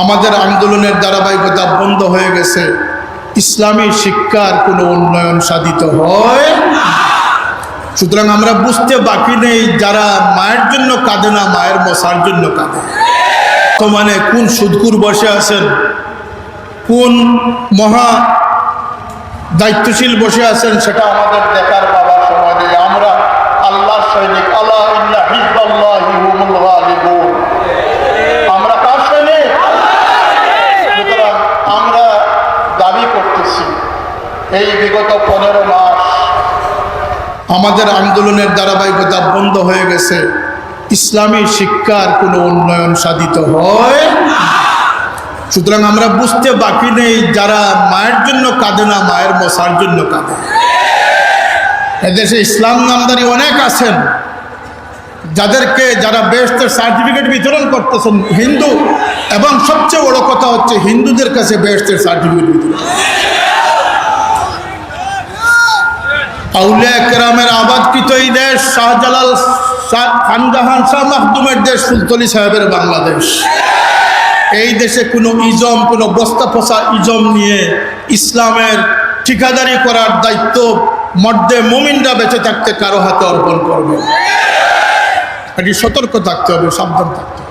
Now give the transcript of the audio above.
আমাদের আন্দোলনের ধারাবাহিকতা বন্ধ হয়ে গেছে, ইসলামী শিক্ষার কোনো উন্নয়ন সাধিত হয় না। সুতরাং আমরা বুঝতে বাকি নেই, যারা মায়ের জন্য কাঁদে না, মায়ের মশার জন্য কাঁদে। তো মানে কোন সুদকুর বসে আছেন, কোন মহা দায়িত্বশীল বসে আছেন, সেটা আমাদের দেখার বাবার সময় নেই। আমরা আল্লাহর সৈনিক, আল্লাহ ইন্না হিজবাল্লাহি হুমুল গালিবুন। আমরা কার সৈনিক? সুতরাং আমরা দাবি করতেছি, এই বিগত 15 মাস আমাদের আন্দোলনের ধারাবাহিকতা বন্ধ হয়ে গেছে, ইসলামী শিক্ষার কোনো উন্নয়ন সাধিত হয় না। সুতরাং আমরা বুঝতে বাকি নেই, যারা মায়ের জন্য কাঁদে না, মায়ের মশার জন্য কাঁদে। এদেশে ইসলাম নামদারি অনেক আছেন, যারা বেহেশতের সার্টিফিকেট বিতরণ করতেছেন হিন্দু, এবং সবচেয়ে বড় কথা হচ্ছে হিন্দুদের কাছে বেহেশতের সার্টিফিকেট বিতরণ। আউলিয়া কেরামের আবাদকৃত এই দেশ, শাহজালাল খানজাহান শাহ মাখদুমের দেশ, ফুলতলি সাহেবের বাংলাদেশ। এই দেশে কোনো ইজম, কোনো বস্তা ফসা ইজম নিয়ে ইসলামের ঠিকাদারি করার দায়িত্ব মর্দে মুমিনরা বেঁচে থাকতে কারো হাতে অর্পণ করবে। এটি সতর্ক থাকতে হবে, সাবধান থাকতে হবে।